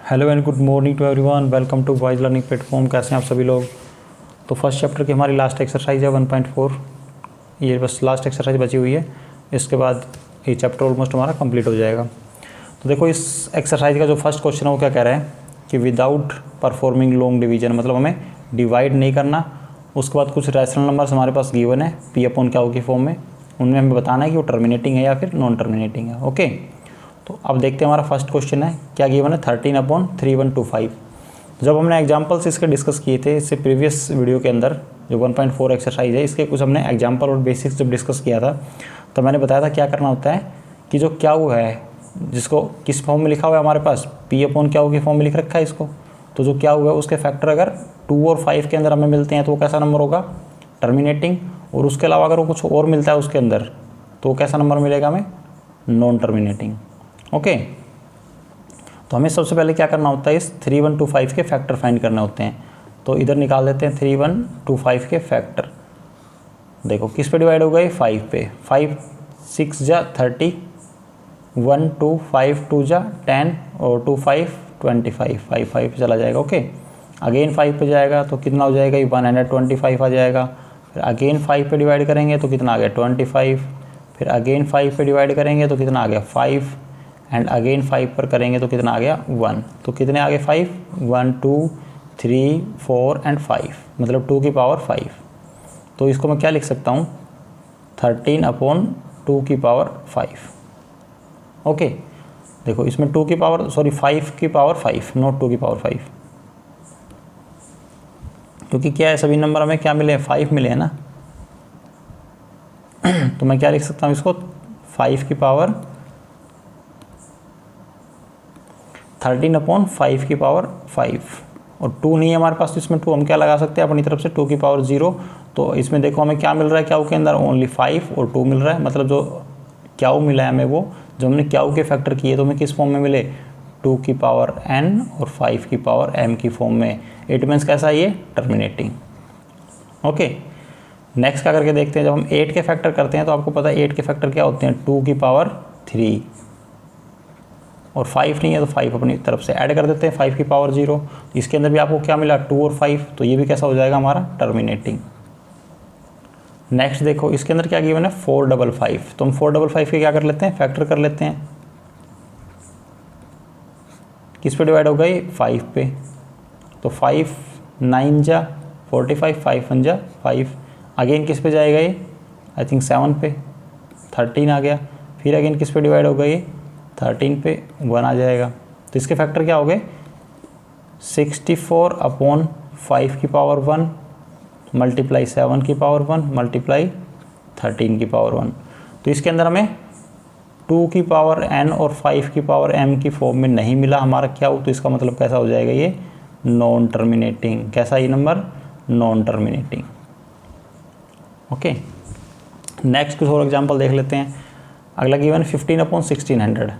Hello and good morning to everyone, welcome to voice learning platform. कैसे हैं आप सभी लोग। तो फर्स्ट चैप्टर की हमारी लास्ट एक्सरसाइज है 1.4। ये बस लास्ट एक्सरसाइज बची हुई है, इसके बाद ये चैप्टर ऑलमोस्ट हमारा कंप्लीट हो जाएगा। तो देखो इस एक्सरसाइज का जो फर्स्ट क्वेश्चन है वो क्या कह रहा है कि विदाउट परफॉर्मिंग लॉन्ग डिवीजन, मतलब हमें डिवाइड नहीं करना। उसके बाद कुछ रैशनल नंबर्स हमारे पास गिवन है पी अपॉन क्या की फॉर्म में, उनमें हमें बताना है कि वो टर्मिनेटिंग है या फिर नॉन टर्मिनेटिंग है। ओके, तो अब देखते हैं हमारा फर्स्ट क्वेश्चन है क्या गिवन है 13/3125। जब हमने एग्जांपल्स इसके डिस्कस किए थे इससे प्रीवियस वीडियो के अंदर, जो 1.4 एक्सरसाइज है, इसके कुछ हमने एग्जांपल और बेसिक्स जब डिस्कस किया था तो मैंने बताया था क्या करना होता है कि जो क्या हुआ है, जिसको किस फॉर्म में लिखा हुआ है हमारे पास पी अपॉन क्या की फॉर्म में लिख रखा है इसको, तो जो क्या हुआ है उसके फैक्टर अगर 2 और 5 के अंदर हमें मिलते हैं तो वो कैसा नंबर होगा, टर्मिनेटिंग। और उसके अलावा अगर वो कुछ और मिलता है उसके अंदर तो वो कैसा नंबर मिलेगा हमें, नॉन टर्मिनेटिंग। ओके, तो हमें सबसे पहले क्या करना होता है, इस 3125 के फैक्टर फाइंड करने होते हैं। तो इधर निकाल देते हैं 3125 के फैक्टर। देखो किस पे डिवाइड होगा ये, 5 पे। 5 6 जा 30, 1 2 5 2 जा 10 और 2 5 25, 5 5 चला जाएगा। ओके, अगेन 5 पे जाएगा तो कितना हो जाएगा, ये 125 आ जाएगा। फिर अगेन 5 पे डिवाइड करेंगे तो कितना आ गया 25, फिर अगेन 5 पे डिवाइड करेंगे तो कितना आ गया 5, एंड अगेन 5 पर करेंगे तो कितना आ गया 1। तो कितने आ गए 5, 1 2 3 4 एंड 5, मतलब 2 की पावर 5। तो इसको मैं क्या लिख सकता हूँ, 13/2 की पावर 5। ओके, देखो इसमें 2 की पावर 5 की पावर 5, नॉट 2 की पावर 5, क्योंकि क्या है सभी नंबर हमें क्या मिले हैं, 5 मिले हैं ना। तो मैं क्या लिख सकता हूँ इसको, 5 की पावर 13/5 की पावर 5, और 2 नहीं है हमारे पास तो इसमें 2 हम क्या लगा सकते हैं अपनी तरफ से, 2 की पावर 0। तो इसमें देखो हमें क्या मिल रहा है क्याऊ के अंदर, ओनली 5 और 2 मिल रहा है, मतलब जो क्याऊ मिला है हमें वो जो हमने क्याऊ के फैक्टर किए तो हमें किस फॉर्म में मिले, 2 की पावर n और 5 की पावर m की फॉर्म में। इट मीन्स कैसा है ये, टर्मिनेटिंग। ओके, नेक्स्ट क्या करके देखते हैं, जब हम 8 के फैक्टर करते हैं तो आपको पता है 8 के फैक्टर क्या होते हैं, 2 की पावर 3, और 5 नहीं है तो 5 अपनी तरफ से ऐड कर देते हैं, 5 की पावर 0। इसके अंदर भी आपको क्या मिला, 2 और 5, तो ये भी कैसा हो जाएगा हमारा, टर्मिनेटिंग। नेक्स्ट देखो इसके अंदर क्या गिवन है 455, तो हम 455 के क्या कर लेते हैं, फैक्टर कर लेते हैं। किस पे डिवाइड होगा ये, 5 पे। तो 5 9 जा 45, 5 1 जा 5। अगेन किस पे जाएगा ये, आई थिंक 7 पे, 13 आ गया। फिर अगेन किस पे डिवाइड होगा ये, 13 पे 1 आ जाएगा। तो इसके फैक्टर क्या हो गए, 64/5 की पावर 1 मल्टीप्लाई 7 की पावर 1 मल्टीप्लाई 13 की पावर 1। तो इसके अंदर हमें 2 की पावर n और 5 की पावर m की फॉर्म में नहीं मिला हमारा क्या हो, तो इसका मतलब कैसा हो जाएगा ये, नॉन टर्मिनेटिंग। कैसा ये number, non terminating. Okay, next कुछ और एग्जांपल देख लेते हैं। अगला गिवन 15/1600।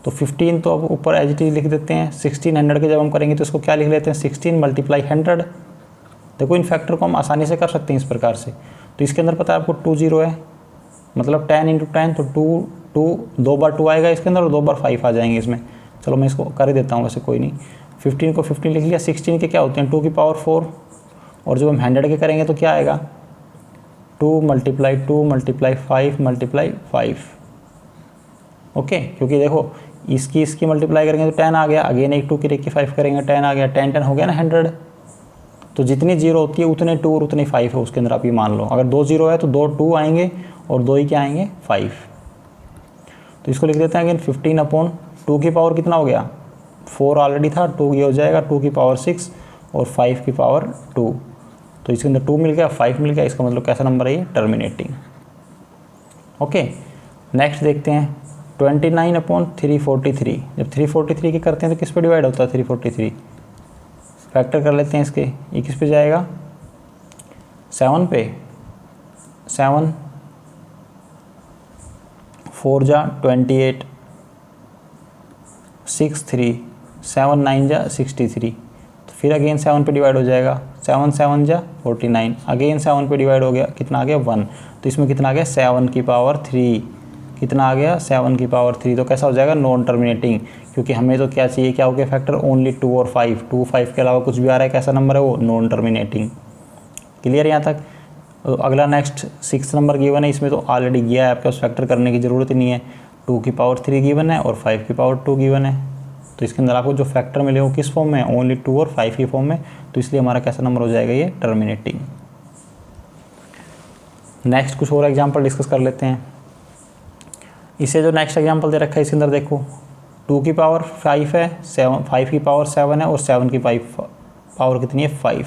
तो 15 तो अब ऊपर एज इट इज लिख देते हैं, 1600 के जब हम करेंगे तो इसको क्या लिख लेते हैं, 16 मल्टीप्लाई 100। देखो इन फैक्टर को हम आसानी से कर सकते हैं इस प्रकार से। तो इसके अंदर पता है आपको 2 0 है, मतलब 10 × 10, तो 2 बार 2 आएगा इसके अंदर और 2 बार 5 आ जाएंगे इसमें। चलो मैं इसको कर ही देता हूँ, वैसे कोई नहीं। 15 को 15 लिख लिया, 16 के क्या होते हैं 2 की पावर 4, और जब हम 100 के करेंगे तो क्या आएगा, 2 मल्टीप्लाई 2 मल्टीप्लाई 5 मल्टीप्लाई 5। ओके, क्योंकि देखो इसकी मल्टीप्लाई करेंगे तो 10 आ गया, अगेन एक 2 की 5 करेंगे 10 आ गया, 10 हो गया ना 100। तो जितनी 0 होती है उतने 2 और उतने 5 है उसके अंदर, आप ये मान लो। अगर 2 0 है तो 2 2 आएंगे और 2 ही क्या आएंगे 5। तो इसको लिख देते हैं अगेन 15/2 की पावर कितना हो गया, 4 ऑलरेडी था, 2 ये हो जाएगा 2 की पावर 6 और 5 की पावर 2। तो इसके अंदर 2 मिल गया, 5 मिल गया, इसका मतलब कैसा नंबर है ये, टर्मिनेटिंग। ओके, नेक्स्ट देखते हैं 29/343। जब 343 के करते हैं तो किस पे डिवाइड होता है 343, फैक्टर कर लेते हैं इसके। ये किस पे जाएगा, 7 पे। 7 4 जा 28, 6 3, 7 9 जा 63। तो फिर अगेन 7 पे डिवाइड हो जाएगा, 7 7 जा 49, अगेन 7 पे डिवाइड हो गया, कितना आ गया 1। तो इसमें कितना आ गया 7 की पावर 3, कितना आ गया 7 की पावर 3। तो कैसा हो जाएगा, नॉन टर्मिनेटिंग, क्योंकि हमें तो क्या चाहिए, क्या हो गया फैक्टर, ओनली 2 और 5, 2 5 के अलावा कुछ भी आ रहा है, कैसा नंबर है वो, नॉन टर्मिनेटिंग। क्लियर यहाँ तक। तो अगला नेक्स्ट 6 नंबर गिवन है, इसमें तो ऑलरेडी गया है, आपके पास फैक्टर करने की ज़रूरत ही नहीं है। 2 की पावर 3 गिवन है और 5 की पावर 2 गिवन है, तो इसके अंदर आपको जो फैक्टर मिले वो किस फॉर्म में है, ओनली 2 और 5 की फॉर्म में, तो इसलिए हमारा कैसा नंबर हो जाएगा ये, टर्मिनेटिंग। नेक्स्ट कुछ और एग्जाम्पल डिस्कस कर लेते हैं। इसे जो नेक्स्ट एग्जाम्पल दे रखा है इसके अंदर देखो, 2 की पावर 5 है, 5 की पावर 7 है और 7 की पावर कितनी है, 5।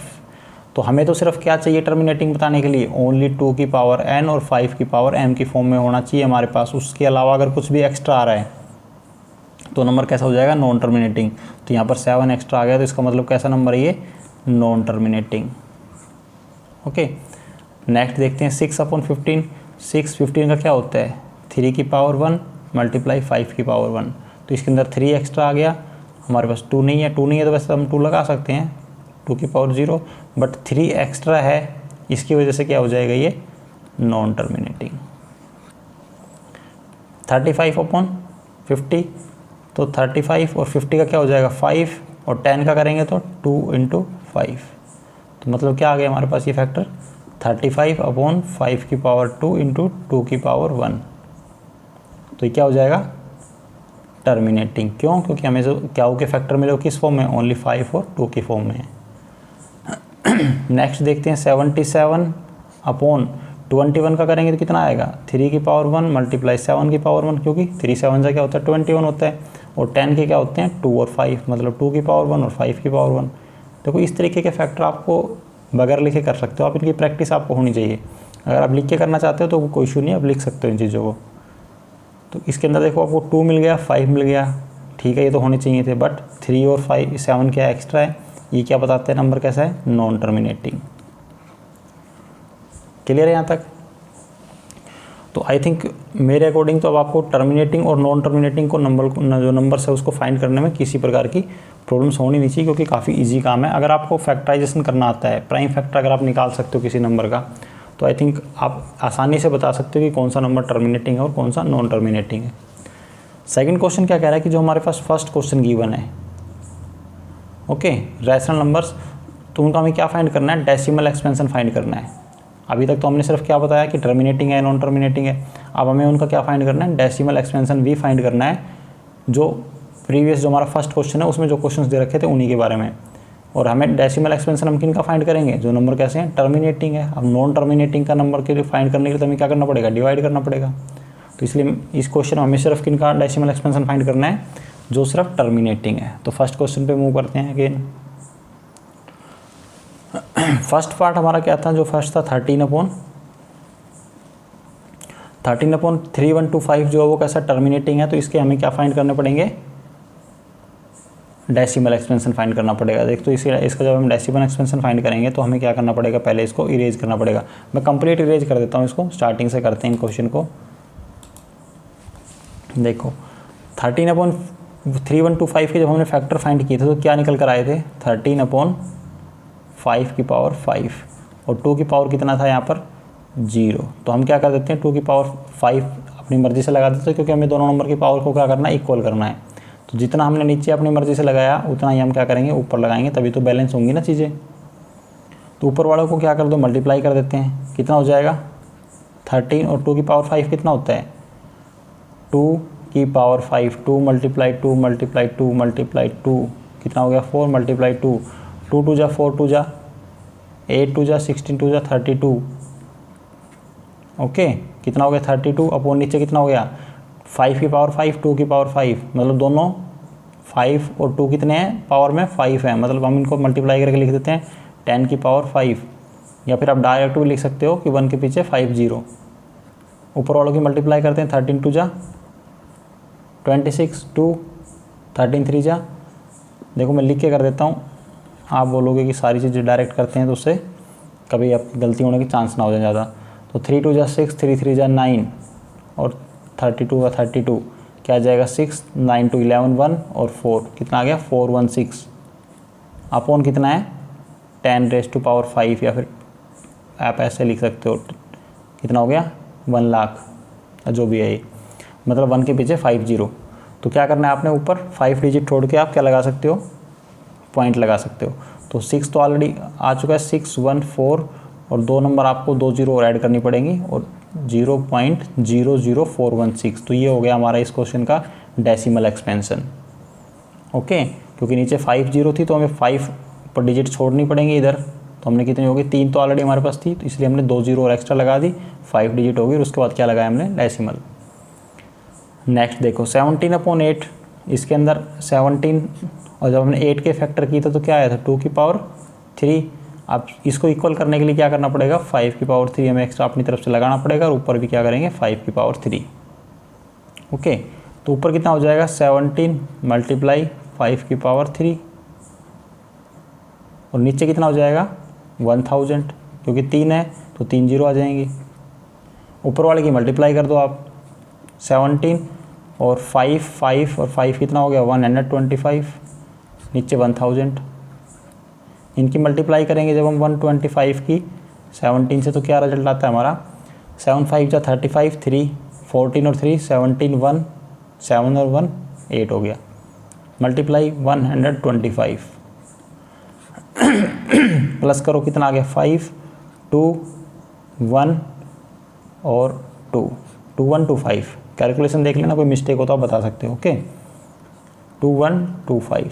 तो हमें तो सिर्फ क्या चाहिए टर्मिनेटिंग बताने के लिए, ओनली 2 की पावर n और 5 की पावर m की फॉर्म में होना चाहिए हमारे पास। उसके अलावा अगर कुछ भी एक्स्ट्रा आ रहा है तो नंबर कैसा हो जाएगा, नॉन टर्मिनेटिंग। तो यहाँ पर 7 एक्स्ट्रा आ गया, तो इसका मतलब कैसा नंबर है ये, नॉन टर्मिनेटिंग। ओके, नेक्स्ट देखते हैं 6/15। 6/15 का क्या होता है, 3 की पावर 1 मल्टीप्लाई 5 की पावर 1। तो इसके अंदर 3 एक्स्ट्रा आ गया, हमारे पास 2 नहीं है। 2 नहीं है तो वैसे हम 2 लगा सकते हैं, 2 की पावर 0, बट 3 एक्स्ट्रा है, इसकी वजह से क्या हो जाएगा ये, नॉन टर्मिनेटिंग। 35/50, तो 35 और 50 का क्या हो जाएगा, 5, और 10 का करेंगे तो 2 × 5। तो मतलब क्या आ गया हमारे पास ये फैक्टर, 35/5 की पावर 2 × 2 की पावर 1। तो ये क्या हो जाएगा, टर्मिनेटिंग। क्यों, क्योंकि हमें जो क्या हो के फैक्टर मिले वो किस फॉर्म में, ओनली 5 और 2 की फॉर्म में है। नेक्स्ट देखते हैं 77/21 का करेंगे तो कितना आएगा, 3 की पावर 1 मल्टीप्लाई 7 की पावर 1, क्योंकि 3 7 से क्या होता है 21 होता है, और 10 के क्या होते हैं 2 और 5, मतलब 2 की पावर 1 और 5 की पावर 1। देखो इस तरीके के फैक्टर आपको बगैर लिखे कर सकते हो आप, इनकी प्रैक्टिस आपको होनी चाहिए। अगर आप लिख के करना चाहते हो तो कोई इशू नहीं, आप लिख सकते हो इन चीज़ों को। तो इसके अंदर देखो आपको 2 मिल गया, 5 मिल गया, ठीक है ये तो होने चाहिए थे, बट 3 और 5 7 क्या एक्स्ट्रा है, ये क्या बताते हैं नंबर कैसा है, नॉन टर्मिनेटिंग। क्लियर है यहाँ तक। तो आई थिंक मेरे अकॉर्डिंग तो अब आपको टर्मिनेटिंग और नॉन टर्मिनेटिंग को जो नंबर्स है उसको फाइंड करने में किसी प्रकार की प्रॉब्लम्स होनी नहीं चाहिए, क्योंकि काफ़ी इजी काम है। अगर आपको फैक्टराइजेशन करना आता है, प्राइम फैक्टर अगर आप निकाल सकते हो किसी नंबर का, तो आई थिंक आप आसानी से बता सकते हो कि कौन सा नंबर टर्मिनेटिंग है और कौन सा नॉन टर्मिनेटिंग है। सेकंड क्वेश्चन क्या कह रहा है कि जो हमारे पास फर्स्ट क्वेश्चन गिवन है, ओके, रैशनल नंबर्स, तो उनका हमें क्या फाइंड करना है, डेसिमल एक्सपेंशन फाइंड करना है। अभी तक तो हमने सिर्फ क्या बताया कि टर्मिनेटिंग है, नॉन टर्मिनेटिंग है। अब हमें उनका क्या फाइंड करना है, डेसिमल एक्सपेंशन भी फाइंड करना है। जो प्रीवियस जो हमारा फर्स्ट क्वेश्चन है उसमें जो क्वेश्चंस दे रखे थे उन्हीं के बारे में, और हमें डेसिमल एक्सपेंशन हम किन का फाइंड करेंगे, जो नंबर कैसे हैं, टर्मिनेटिंग है। अब नॉन टर्मिनेटिंग का नंबर के लिए फाइंड करने के लिए तो हमें क्या करना पड़ेगा, डिवाइड करना पड़ेगा। तो इसलिए इस क्वेश्चन में हमें सिर्फ किन का डेसिमल एक्सपेंशन फाइंड करना है, जो सिर्फ टर्मिनेटिंग है। तो फर्स्ट क्वेश्चन पे मूव करते हैं अगेन। फर्स्ट पार्ट हमारा क्या था, जो फर्स्ट था 13/3125 जो है वो कैसा टर्मिनेटिंग है, तो इसके हमें क्या फाइंड करने पड़ेंगे, डेसिमल एक्सपेंशन फाइंड करना पड़ेगा। देख तो इसका जब हम डेसिमल एक्सपेंशन फाइंड करेंगे तो हमें क्या करना पड़ेगा, पहले इसको इरेज करना पड़ेगा। मैं कंप्लीट इरेज कर देता हूँ इसको, स्टार्टिंग से करते हैं इन क्वेश्चन को। देखो 13/3125 के जब हमने फैक्टर फाइंड किए थे तो क्या निकल कर आए थे, 13/5 की पावर 5, और 2 की पावर कितना था यहाँ पर 0। तो हम क्या कर देते हैं, 2 की पावर 5 अपनी मर्जी से लगा देते हैं, क्योंकि हमें दोनों नंबर की पावर को क्या करना है, इक्वल करना है। तो जितना हमने नीचे अपनी मर्जी से लगाया उतना ही हम क्या करेंगे, ऊपर लगाएंगे, तभी तो बैलेंस होंगी ना चीज़ें। तो ऊपर वालों को क्या कर दो, मल्टीप्लाई कर देते हैं, कितना हो जाएगा 13, और 2 की पावर 5 कितना होता है, 2 की पावर 5, 2 मल्टीप्लाई 2 मल्टीप्लाई 2 मल्टीप्लाई 2 कितना हो गया, 4 मल्टीप्लाई 2, 2 2 जा 4 2 जा 8 2 जा 16 2 जा 32, ओके, कितना हो गया 32 अपॉन नीचे कितना हो गया, 5 की पावर 5 2 की पावर 5, मतलब दोनों 5 और 2 कितने हैं, पावर में 5 है, मतलब हम इनको मल्टीप्लाई करके लिख देते हैं 10 की पावर 5, या फिर आप डायरेक्ट भी लिख सकते हो कि 1 के पीछे 5 0। ऊपर वालों की मल्टीप्लाई करते हैं, 13 2 जा 26 2, 13 3 जा, देखो मैं लिख के कर देता हूँ, आप बोलोगे कि सारी चीज़ें डायरेक्ट करते हैं तो उससे कभी आप गलती होने के चांस ना हो जाए ज़्यादा। तो 3 2 जा 6, 3 3 जा 9, और 32 का 32 क्या आ जाएगा 6, 9 2 11 1 और 4 कितना आ गया 416, अपॉन कितना है 10 रेज़ टू पावर 5, या फिर आप ऐसे लिख सकते हो, कितना हो गया 1 लाख, जो भी है ये, मतलब 1 के पीछे 5 0। तो क्या करना है आपने, ऊपर 5 डिजिट छोड़ के आप क्या लगा सकते हो, पॉइंट लगा सकते हो। तो 6 तो ऑलरेडी आ चुका है, 614 और 2 नंबर आपको 2 जीरो और ऐड करनी पड़ेंगी और 0.00416। तो ये हो गया हमारा इस क्वेश्चन का डेसिमल एक्सपेंशन। ओके, क्योंकि नीचे 5 जीरो थी तो हमें 5 पर डिजिट छोड़नी पड़ेंगी इधर। तो हमने कितनी होगी, 3 तो ऑलरेडी हमारे पास थी, तो इसलिए हमने 2 जीरो और एक्स्ट्रा लगा दी, 5 डिजिट होगी और उसके बाद क्या लगाया हमने, डेसिमल। नेक्स्ट देखो 17/8, इसके अंदर 17 और जब हमने 8 के फैक्टर की था तो क्या आया था 2 की पावर 3। अब इसको इक्वल करने के लिए क्या करना पड़ेगा, 5 की पावर 3 हमें एक्स्ट्रा अपनी तरफ से लगाना पड़ेगा और ऊपर भी क्या करेंगे 5 की पावर 3। ओके, तो ऊपर कितना हो जाएगा 17 × 5 की पावर 3 और नीचे कितना हो जाएगा 1000, क्योंकि 3 है तो 3 जीरो आ जाएंगी। ऊपर वाले की मल्टीप्लाई कर दो आप, 17 और 5 और 5 कितना हो गया 125, नीचे 1000। इनकी मल्टीप्लाई करेंगे जब हम 125 की 17 से तो क्या रिजल्ट आता है हमारा, 7 5 जा 35, 3 14 और 3 17, 1 7 और 1 8 हो गया, मल्टीप्लाई 125 प्लस करो कितना आ गया 5 2 1 और 2 2 1 2 5। कैलकुलेशन देख लेना, कोई मिस्टेक हो तो आप बता सकते हो। ओके, 2 1 2 5,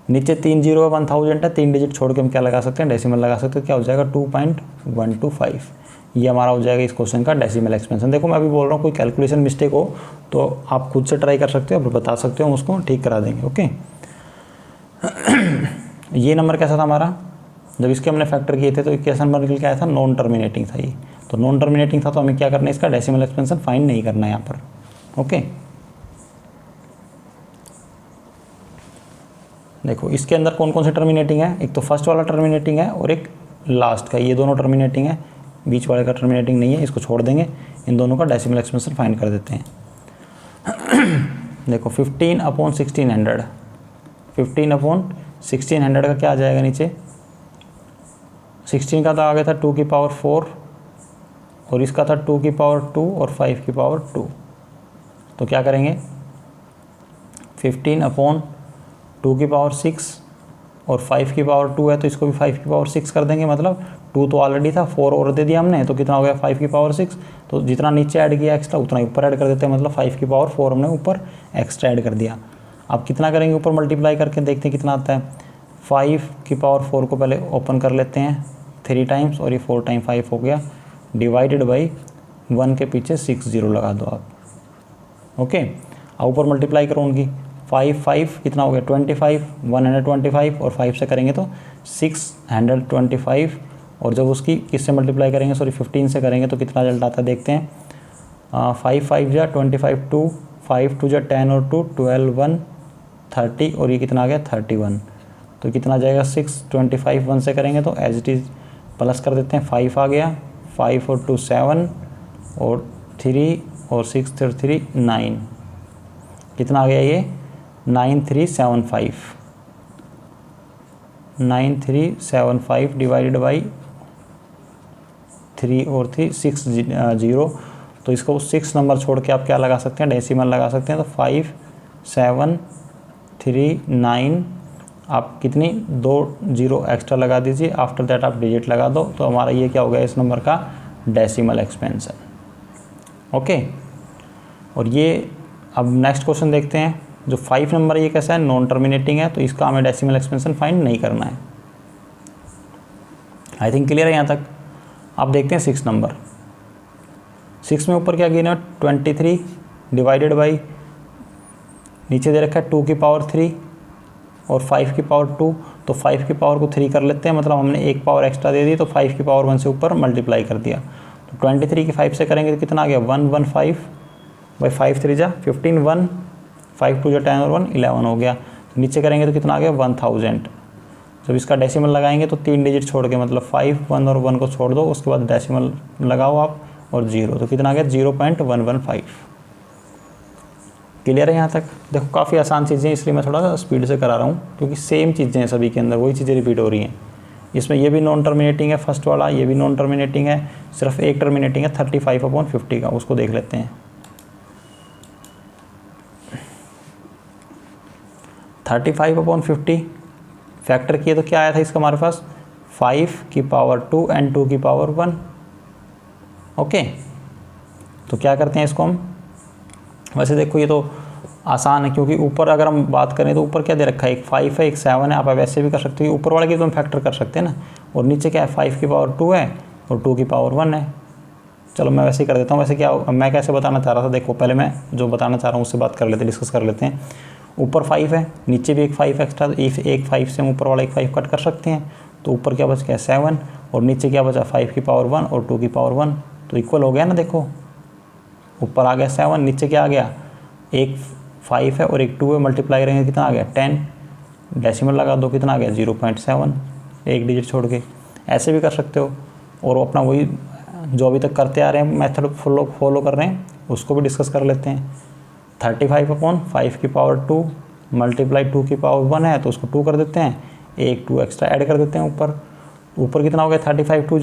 नीचे 3 जीरो 1000 है, 3 डिजिट छोड़ के हम क्या लगा सकते हैं, डेसिमल लगा सकते हैं। क्या हो जाएगा 2.125। ये हमारा हो जाएगा इस क्वेश्चन का डेसिमल एक्सपेंशन। देखो मैं अभी बोल रहा हूँ, कोई कैलकुलेशन मिस्टेक हो तो आप खुद से ट्राई कर सकते हो और बता सकते हो, हम उसको ठीक करा देंगे। ओके, ये नंबर कैसा था हमारा, जब इसके हमने फैक्टर किए थे तो कैसा नंबर निकल के आया था, नॉन टर्मिनेटिंग था ये। तो नॉन टर्मिनेटिंग था तो हमें क्या करना है, इसका डेसिमल एक्सपेंशन फाइंड नहीं करना है यहाँ पर। ओके, देखो इसके अंदर कौन कौन से टर्मिनेटिंग है, एक तो फर्स्ट वाला टर्मिनेटिंग है और एक लास्ट का, ये दोनों टर्मिनेटिंग है, बीच वाले का टर्मिनेटिंग नहीं है, इसको छोड़ देंगे। इन दोनों का डेसिमल एक्सपेंशन फाइंड कर देते हैं। देखो 15/1600, 15/1600 का क्या आ जाएगा नीचे, 16 का तो आ गया था 2 की पावर 4 और इसका था 2 की पावर 2 और 5 की पावर 2। तो क्या करेंगे 15/2 की पावर 6 और 5 की पावर 2 है तो इसको भी 5 की पावर 6 कर देंगे। मतलब 2 तो ऑलरेडी था, 4 और दे दिया हमने, तो कितना हो गया 5 की पावर 6। तो जितना नीचे ऐड किया एक्स्ट्रा उतना ही ऊपर ऐड कर देते हैं, मतलब 5 की पावर 4 हमने ऊपर एक्स्ट्रा ऐड कर दिया। अब कितना करेंगे ऊपर मल्टीप्लाई करके देखते हैं कितना आता है। 5 की पावर 4 को पहले ओपन कर लेते हैं 3 टाइम्स और ये 4 टाइम 5 हो गया, डिवाइडेड बाई 1 के पीछे 6 जीरो लगा दो आप। ओके, अब ऊपर मल्टीप्लाई करो उनकी, 5 कितना हो गया 25, 125 और 5 से करेंगे तो 625 और जब उसकी किससे मल्टीप्लाई करेंगे, सॉरी 15 से करेंगे तो कितना रिजल्ट आता है देखते हैं। 5 5 जा 25, 2 5 2 जा 10 और 2 12 1 30 और ये कितना आ गया 31। तो कितना जाएगा 625, 1 से करेंगे तो एज इट इज़ प्लस कर देते हैं, 5 आ गया, 5 और 2 7 और 3 और 6 और 3 9, कितना आ गया ये 9375 डिवाइडेड बाई 3 और 3 6 जीरो। तो इसको 6 नंबर छोड़ के आप क्या लगा सकते हैं, डेसिमल लगा सकते हैं। तो 5739 आप कितनी 2 जीरो एक्स्ट्रा लगा दीजिए, आफ्टर दैट आप डिजिट लगा दो। तो हमारा ये क्या हो गया इस नंबर का डेसिमल एक्सपेंशन। ओके, और ये अब नेक्स्ट क्वेश्चन देखते हैं। जो 5 नंबर ये कैसा है, नॉन टर्मिनेटिंग है, तो इसका हमें डेसिमल एक्सपेंशन फाइंड नहीं करना है। आई थिंक क्लियर है यहाँ तक। अब देखते हैं 6 नंबर। 6 में ऊपर क्या गिना 23 डिवाइडेड बाई नीचे दे रखा है 2 की पावर 3 और 5 की पावर 2। तो 5 की पावर को 3 कर लेते हैं, मतलब हमने एक पावर एक्स्ट्रा दे दी तो 5 की पावर 1 से ऊपर मल्टीप्लाई कर दिया। तो 23 की 5 से करेंगे तो कितना आ गया 115 बाई 5 3 जा 15 1 5 2 जा 10 और 1 11 हो गया। तो नीचे करेंगे तो कितना आ गया 1000। जब इसका डेसिमल लगाएंगे तो 3 डिजिट छोड़ के, मतलब 5 1 और 1 को छोड़ दो, उसके बाद डेसिमल लगाओ आप और 0, तो कितना आ गया 0.115। क्लियर है यहाँ तक। देखो काफ़ी आसान चीज़ें, इसलिए मैं थोड़ा सा स्पीड से करा रहा हूँ क्योंकि सेम चीज़ें हैं सभी के अंदर, वही चीज़ें रिपीट हो रही हैं। इसमें ये भी नॉन टर्मिनेटिंग है फर्स्ट वाला, ये भी नॉन टर्मिनेटिंग है, सिर्फ एक टर्मिनेटिंग है 35/50 का, उसको देख लेते हैं। 35/50 फैक्टर किए तो क्या आया था इसका हमारे पास 5⁻² एंड 2⁻1। ओके, तो क्या करते हैं इसको हम, वैसे देखो ये तो आसान है क्योंकि ऊपर अगर हम बात करें तो ऊपर क्या दे रखा है, एक 5 है एक 7 है, आप वैसे भी कर सकते हो, ऊपर वाले की तो हम फैक्टर कर सकते हैं ना, और नीचे क्या है 5⁻² है और 2⁻1 है। चलो मैं वैसे ही कर देता हूँ। वैसे क्या मैं कैसे बताना चाह रहा था, देखो पहले मैं जो बताना चाह रहा हूँ उससे बात कर लेते हैं, डिस्कस कर लेते हैं। ऊपर 5 है, नीचे भी एक 5 एक्स्ट्रा, एक 5 से हम ऊपर वाला एक 5 कट कर सकते हैं, तो ऊपर क्या बच गया 7 और नीचे क्या बचा 5⁻1 और 2⁻1, तो इक्वल हो गया ना। देखो ऊपर आ गया 7, नीचे क्या आ गया, एक 5 है और एक 2 है, मल्टीप्लाई करेंगे कितना आ गया 10, डेसिमल लगा दो कितना आ गया 0.7, एक डिजिट छोड़ के। ऐसे भी कर सकते हो, और अपना वही जो अभी तक करते आ रहे हैं मेथड फॉलो कर रहे हैं उसको भी डिस्कस कर लेते हैं। 35/5⁻² मल्टीप्लाई 2⁻1 है तो उसको 2 कर देते हैं, एक 2 एक्स्ट्रा ऐड कर देते हैं ऊपर कितना हो गया 35 2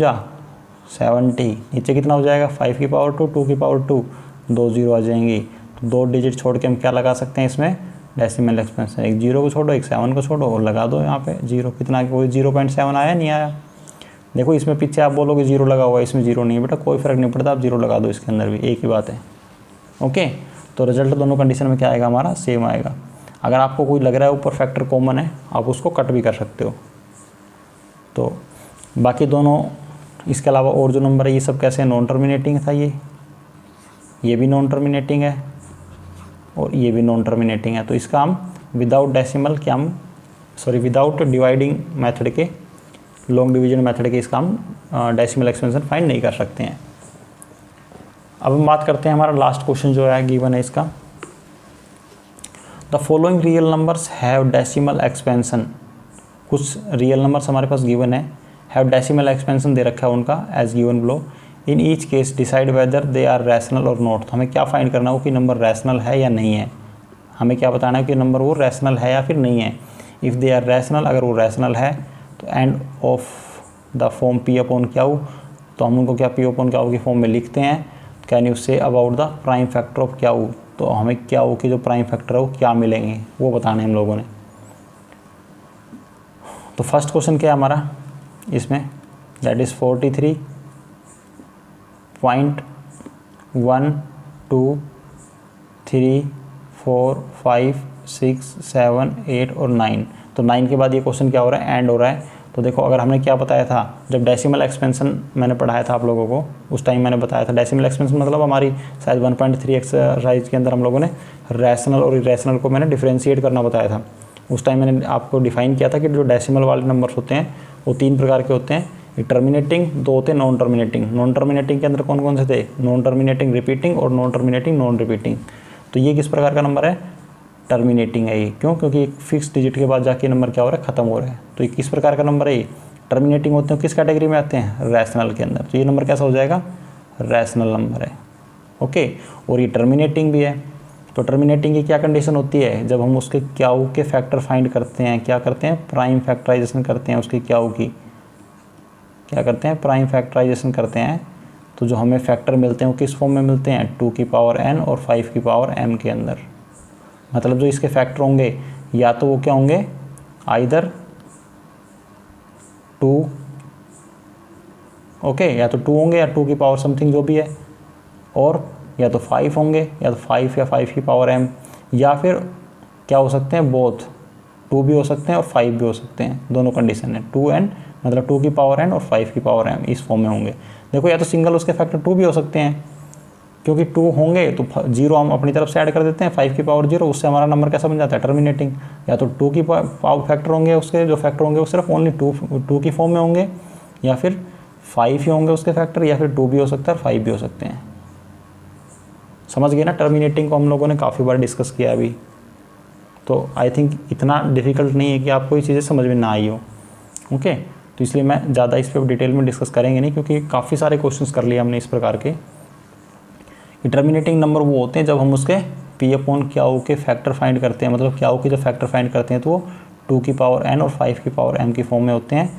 70, नीचे कितना हो जाएगा 5⁻², 2⁻2, 2 0 आ जाएंगी, तो 2 डिजिट छोड़ के हम क्या लगा सकते हैं इसमें डेसिमल एक्सपेंशन, एक 0 को छोड़ो एक 7 को छोड़ो और लगा दो यहाँ पे 0, कितना कोई 0.7 आया नहीं आया। देखो इसमें पीछे आप बोलोगे 0 लगा हुआ है, इसमें 0 नहीं है बेटा, कोई फ़र्क नहीं पड़ता, आप 0 लगा दो, इसके अंदर भी एक ही बात है। ओके, तो रिजल्ट दोनों कंडीशन में क्या आएगा हमारा सेम आएगा। अगर आपको कोई लग रहा है ऊपर फैक्टर कॉमन है आप उसको कट भी कर सकते हो। तो बाकी दोनों इसके अलावा और जो नंबर है ये सब कैसे नॉन टर्मिनेटिंग था, ये भी नॉन टर्मिनेटिंग है और ये भी नॉन टर्मिनेटिंग है, तो इसका हम विदाउट डेसिमल क्या हम विदाउट डिवाइडिंग मेथड के, लॉन्ग डिवीजन मेथड के इसका हम डेसिमल एक्सपेंशन फाइंड नहीं कर सकते हैं। अब हम बात करते हैं हमारा लास्ट क्वेश्चन जो है गिवन है इसका, the following real numbers have decimal expansion. कुछ रियल नंबर्स हमारे पास गिवन है, हैव डेसिमल एक्सपेंशन दे रखा है उनका as given below. In each case decide whether they are rational or not. तो हमें क्या फाइंड करना हो कि नंबर रैशनल है या नहीं है, हमें क्या बताना है कि नंबर वो रैशनल है या फिर नहीं है। इफ़ दे आर रैशनल, अगर वो रैशनल है तो end of the form P/Q, तो हम उनको क्या P/Q की फॉर्म में लिखते हैं। Can you say about the prime factor of Q, तो हमें Q के जो प्राइम फैक्टर है वो क्या मिलेंगे वो बताने हम लोगों ने। तो फर्स्ट क्वेश्चन क्या है हमारा इसमें, दैट इज़ 43.1234567 और 9, तो 9 के बाद ये क्वेश्चन क्या हो रहा है एंड हो रहा है। तो देखो अगर हमने क्या बताया था, जब डेसिमल एक्सपेंशन मैंने पढ़ाया था आप लोगों को उस टाइम मैंने बताया था डेसिमल एक्सपेंशन मतलब हमारी शायद 1.3 एक्सरसाइज के अंदर हम लोगों ने रैशनल और इरेशनल को मैंने डिफरेंशिएट करना बताया था। उस टाइम मैंने आपको डिफाइन किया था कि जो डेसिमल वाले नंबर्स होते हैं वो 3 प्रकार के होते हैं, एक टर्मिनेटिंग, 2 होते हैं नॉन टर्मिनेटिंग। नॉन टर्मिनेटिंग के अंदर कौन कौन से थे, नॉन टर्मिनेटिंग रिपीटिंग और नॉन टर्मिनेटिंग नॉन रिपीटिंग। तो ये किस प्रकार का नंबर है, टर्मिनेटिंग है ये, क्यों, क्योंकि एक फिक्स डिजिट के बाद जाके नंबर क्या हो रहा है खत्म हो रहा है। तो ये किस प्रकार का नंबर है ये, टर्मिनेटिंग होते हैं, किस कैटेगरी में आते हैं, रैशनल के अंदर। तो ये नंबर कैसा हो जाएगा, रैशनल नंबर है। ओके, और ये टर्मिनेटिंग भी है। तो टर्मिनेटिंग की क्या कंडीशन होती है, जब हम उसके क्याऊ के फैक्टर फाइंड करते हैं, क्या करते हैं, प्राइम फैक्टराइजेशन करते हैं उसके क्याऊ की, क्या करते हैं, प्राइम फैक्टराइजेशन करते हैं। तो जो हमें फैक्टर मिलते हैं वो किस फॉर्म में मिलते हैं, 2n और 5m के अंदर। मतलब जो इसके फैक्टर होंगे या तो वो क्या होंगे, आइदर 2, ओके, या तो 2 होंगे या 2 की पावर समथिंग जो भी है, और या तो 5 होंगे या तो 5 या 5m, या फिर क्या हो सकते हैं, बोथ 2 भी हो सकते हैं और 5 भी हो सकते हैं, दोनों कंडीशन है। 2n मतलब 2 की पावर n और 5 की पावर m इस फॉर्म में होंगे। देखो या तो सिंगल उसके फैक्टर 2 भी हो सकते हैं, क्योंकि 2 होंगे तो 0 हम अपनी तरफ से ऐड कर देते हैं, 5 की पावर 0, उससे हमारा नंबर कैसा बन जाता है, टर्मिनेटिंग। या तो 2 की पावर फैक्टर होंगे, उसके जो फैक्टर होंगे वो सिर्फ ओनली 2 की फॉर्म में होंगे, या फिर 5 ही होंगे उसके फैक्टर, या फिर 2 भी हो सकता है और 5 भी हो सकते हैं। समझ गए ना, टर्मिनेटिंग को हम लोगों ने काफ़ी बार डिस्कस किया अभी, तो आई थिंक इतना डिफ़िकल्ट नहीं है कि आपको ये चीज़ें समझ में ना आई हो। ओके, तो इसलिए मैं ज़्यादा इस पर डिटेल में डिस्कस करेंगे नहीं, क्योंकि काफ़ी सारे क्वेश्चंस कर लिए हमने इस प्रकार के। टर्मिनेटिंग नंबर वो होते हैं जब हम उसके P/Q के फैक्टर फाइंड करते हैं, मतलब Q के जो फैक्टर फाइंड करते हैं तो वो 2 की पावर n और 5 की पावर m की फॉर्म में होते हैं,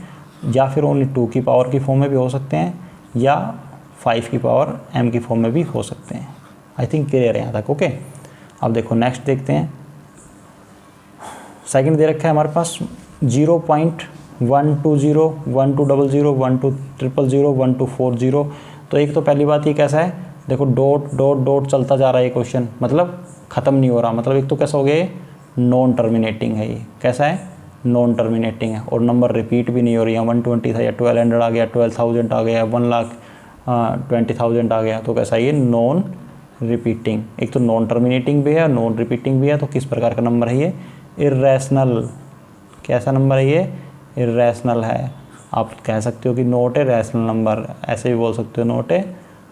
या फिर ओनली 2 की पावर की फॉर्म में भी हो सकते हैं, या 5 की पावर m की फॉर्म में भी हो सकते हैं। आई थिंक क्लियर है यहाँ तक। ओके, अब देखो नेक्स्ट देखते हैं सेकंड दे रखा है हमारे पास 0.120, 1200, 1200, 1240। तो एक तो पहली बात ये कैसा है, देखो डॉट डॉट डॉट चलता जा रहा है ये क्वेश्चन, मतलब ख़त्म नहीं हो रहा, मतलब एक तो कैसा हो गया, नॉन टर्मिनेटिंग है ये, कैसा है, नॉन टर्मिनेटिंग है, और नंबर रिपीट भी नहीं हो रही है। 120 था या 1200 आ गया, 12,000 आ गया, 1,20,000 आ गया, तो कैसा ये नॉन रिपीटिंग। एक तो नॉन टर्मिनेटिंग भी है, नॉन रिपीटिंग भी है, तो किस प्रकार का नंबर है ये, इर्रेशनल। कैसा नंबर है ये, इर्रेशनल है। आप कह सकते हो कि नॉट ए रैशनल नंबर, ऐसे भी बोल सकते हो, नॉट ए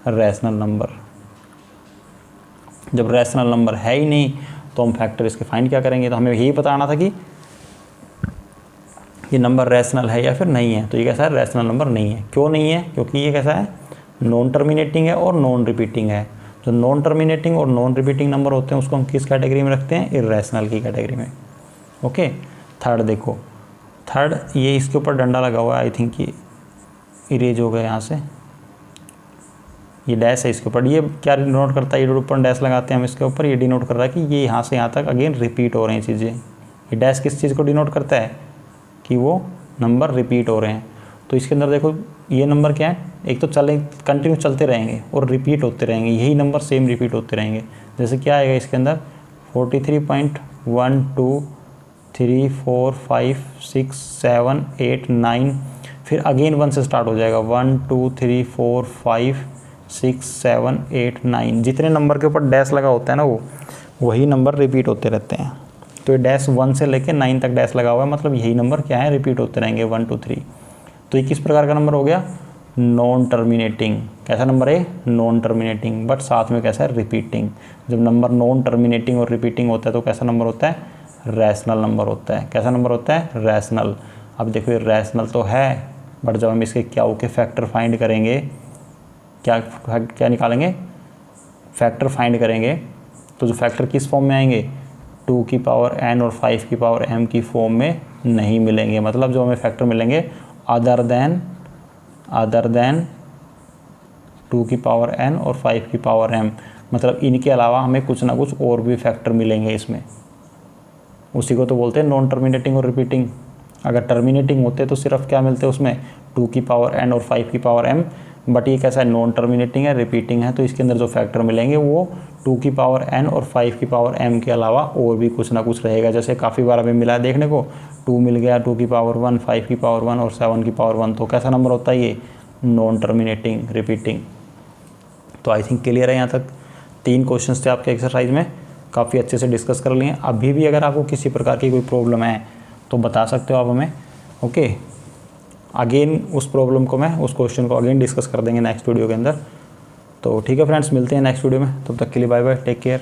रैशनल नंबर। जब रैशनल नंबर है ही नहीं तो हम फैक्टर इसके फाइंड क्या करेंगे, तो हमें यही बताना था कि ये नंबर रैशनल है या फिर नहीं है। तो ये कैसा है, रैशनल नंबर नहीं है। क्यों नहीं है, क्योंकि ये कैसा है, नॉन टर्मिनेटिंग है और नॉन रिपीटिंग है। जो नॉन टर्मिनेटिंग और नॉन रिपीटिंग नंबर होते हैं उसको हम किस कैटेगरी में रखते हैं, इर्रेशनल की कैटेगरी में। ओके, थर्ड देखो, थर्ड ये इसके ऊपर डंडा लगा हुआ है, आई थिंक ये इरेज हो गया यहाँ से, ये डैश है इसके ऊपर। ये क्या डिनोट करता है, ये ऊपर डैश लगाते हैं हम इसके ऊपर, ये डिनोट कर रहा है कि ये यहाँ से यहाँ तक अगेन रिपीट हो रहे हैं चीज़ें। ये डैश किस चीज़ को डिनोट करता है, कि वो नंबर रिपीट हो रहे हैं। तो इसके अंदर देखो ये नंबर क्या है, एक तो चले कंटिन्यू चलते रहेंगे और रिपीट होते रहेंगे, यही नंबर सेम रिपीट होते रहेंगे। जैसे क्या आएगा इसके अंदर, 43.123 4 5 6 7 8 9, फिर अगेन 1 से स्टार्ट हो जाएगा, 1 2 3 4 5 6 7 8 9। जितने नंबर के ऊपर डैश लगा होता है ना, वो वही नंबर रिपीट होते रहते हैं। तो ये डैश 1 से लेके 9 तक डैश लगा हुआ है, मतलब यही नंबर क्या है, रिपीट होते रहेंगे 1 2 3। तो ये किस प्रकार का नंबर हो गया, नॉन टर्मिनेटिंग। कैसा नंबर है, नॉन टर्मिनेटिंग, बट साथ में कैसा है, रिपीटिंग। जब नंबर नॉन टर्मिनेटिंग और रिपीटिंग होता है तो कैसा नंबर होता है, रैशनल नंबर होता है। कैसा नंबर होता है, रैशनल। अब देखो ये रैशनल तो है, बट जब हम इसके क्या के फैक्टर फाइंड करेंगे, क्या निकालेंगे, फैक्टर फाइंड करेंगे, तो जो फैक्टर किस फॉर्म में आएंगे, 2 की पावर n और 5 की पावर m की फॉर्म में नहीं मिलेंगे। मतलब जो हमें फैक्टर मिलेंगे अदर देन 2 की पावर n और 5 की पावर m, मतलब इनके अलावा हमें कुछ ना कुछ और भी फैक्टर मिलेंगे इसमें। उसी को तो बोलते हैं नॉन टर्मिनेटिंग और रिपीटिंग। अगर टर्मिनेटिंग होते तो सिर्फ क्या मिलते उसमें, 2 की पावर n और 5 की पावर m, बट ये कैसा है, नॉन टर्मिनेटिंग है, रिपीटिंग है, तो इसके अंदर जो फैक्टर मिलेंगे वो 2 की पावर n और 5 की पावर m के अलावा और भी कुछ ना कुछ रहेगा। जैसे काफ़ी बार हमें मिला है देखने को, 2 मिल गया, 2 की पावर 1, 5 की पावर 1 और 7 की पावर 1, तो कैसा नंबर होता है ये, नॉन टर्मिनेटिंग, रिपीटिंग। तो आई थिंक क्लियर है यहाँ तक। 3 क्वेश्चन थे आपके एक्सरसाइज में, काफ़ी अच्छे से डिस्कस कर लिए। अभी भी अगर आपको किसी प्रकार की कोई प्रॉब्लम है तो बता सकते हो आप हमें। ओके, अगेन उस प्रॉब्लम को मैं, उस क्वेश्चन को अगेन डिस्कस कर देंगे नेक्स्ट वीडियो के अंदर। तो ठीक है फ्रेंड्स, मिलते हैं नेक्स्ट वीडियो में, तब तक के लिए बाय बाय, टेक केयर।